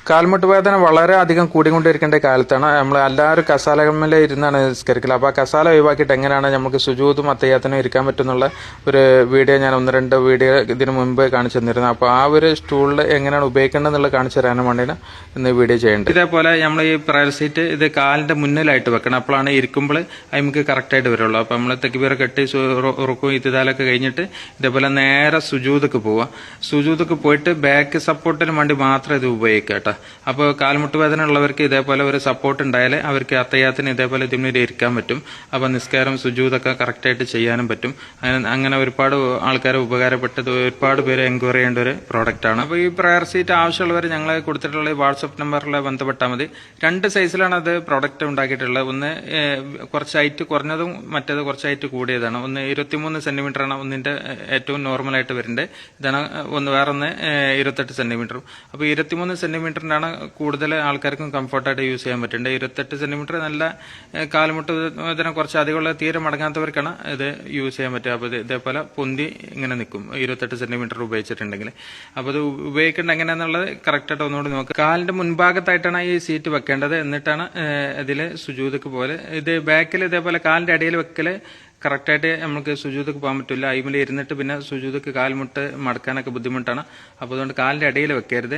കാൽമുട്ട് വേദന വളരെ അധികം കൂടിക്കൊണ്ടിരിക്കേണ്ട കാലത്താണ് നമ്മൾ എല്ലാവരും കസാലകളിൽ ഇരുന്നാണ് നിസ്കരിക്കൽ. അപ്പോൾ ആ കസാല ഒഴിവാക്കിയിട്ട് എങ്ങനെയാണ് നമുക്ക് സുജൂദും അത്തഹിയ്യാത്തിനും ഇരിക്കാൻ പറ്റുന്നുള്ള ഒരു വീഡിയോ ഞാൻ 1-2 വീഡിയോ ഇതിന് മുമ്പ് കാണിച്ചു തന്നിരുന്നു. അപ്പോൾ ആ ഒരു സ്റ്റൂളിൽ എങ്ങനെയാണ് ഉപയോഗിക്കേണ്ടത് എന്നുള്ളത് കാണിച്ചു തരാനും വേണ്ടിയാണ് ഇന്ന് വീഡിയോ ചെയ്യേണ്ടത്. ഇതേപോലെ നമ്മൾ ഈ പ്രയർ സീറ്റ് ഇത് കാലിന്റെ മുന്നിലായിട്ട് വെക്കണം. അപ്പോഴാണ് ഇരിക്കുമ്പോൾ നമുക്ക് കറക്റ്റായിട്ട് വരുള്ളൂ. അപ്പോൾ നമ്മൾ തെക്കുബീർ കെട്ടി റുക്കും ഇത്തിദാലൊക്കെ കഴിഞ്ഞിട്ട് ഇതേപോലെ നേരെ സുജൂദക്ക് പോവുക. സുജൂദക്ക് പോയിട്ട് ബാക്ക് സപ്പോർട്ടിന് വേണ്ടി മാത്രം ഇത് ഉപയോഗിക്കുക കേട്ടോ. അപ്പോൾ കാൽമുട്ട് വേദന ഉള്ളവർക്ക് ഇതേപോലെ ഒരു സപ്പോർട്ട് ഉണ്ടായാലേ അവർക്ക് അത്തഹിയ്യാത്തിന് ഇതേപോലെ ഇതിനുള്ളിൽ ഇരിക്കാൻ പറ്റും. അപ്പോൾ നിസ്കാരം സുജൂദൊക്കെ കറക്റ്റായിട്ട് ചെയ്യാനും പറ്റും. അങ്ങനെ ഒരുപാട് ആൾക്കാരെ ഉപകാരപ്പെട്ടത് ഒരുപാട് പേര് എൻക്വയറി ചെയ്യേണ്ട ഒരു പ്രോഡക്റ്റാണ്. അപ്പോൾ ഈ പ്രയർ സീറ്റ് ആവശ്യമുള്ളവർ ഞങ്ങളെ കൊടുത്തിട്ടുള്ള വാട്സപ്പ് നമ്പറിൽ ബന്ധപ്പെട്ടാൽ മതി. 2 സൈസിലാണ് അത് പ്രോഡക്റ്റ് ഉണ്ടാക്കിയിട്ടുള്ളത്. ഒന്ന് കുറച്ച് ഹൈറ്റ് കുറഞ്ഞതും മറ്റേത് കുറച്ച് ഹൈറ്റ് കൂടിയതാണ്. ഒന്ന് 23 സെന്റിമീറ്റർ ആണ് ഒന്നിന്റെ ഏറ്റവും നോർമലായിട്ട് വരുന്നത്. ഇതാണ് വേറൊന്ന് 28 സെന്റിമീറ്ററും. അപ്പോൾ 23 സെന്റിമീറ്ററിനാണ് കൂടുതൽ ആൾക്കാർക്കും കംഫർട്ടായിട്ട് യൂസ് ചെയ്യാൻ പറ്റുന്നത്. 28 സെന്റിമീറ്റർ നല്ല കാൽമുട്ട് വേദന കുറച്ച് അധികമുള്ള തീരെ മടങ്ങാത്തവർക്കാണ് ഇത് യൂസ് ചെയ്യാൻ പറ്റുക. അപ്പോൾ ഇതേപോലെ പൊന്തി ഇങ്ങനെ നിൽക്കും 28 സെന്റിമീറ്റർ ഉപയോഗിച്ചിട്ടുണ്ടെങ്കിൽ. അപ്പോൾ ഇത് ഉപയോഗിക്കേണ്ടത് എങ്ങനെയാണെന്നുള്ളത് കറക്റ്റായിട്ട് ഒന്നുകൂടി നോക്കുക. കാലിന്റെ മുൻഭാഗത്തായിട്ടാണ് ഈ സീറ്റ് വെക്കേണ്ടത്. എന്നിട്ടാണ് ഇതിൽ സുജൂദക്ക് പോലെ ഇത് ബാക്കിൽ ഇതേപോലെ കാലിന്റെ അടിയിൽ വെക്കല് കറക്റ്റായിട്ട് നമുക്ക് സുജൂദക്ക് പോകാൻ പറ്റില്ല. അയിമേൽ ഇരുന്നിട്ട് പിന്നെ സുജൂദക്ക് കാൽമുട്ട് മടക്കാനൊക്കെ ബുദ്ധിമുട്ടാണ്. അപ്പോൾ അതുകൊണ്ട് കാലിന്റെ അടിയിൽ വെക്കരുത്.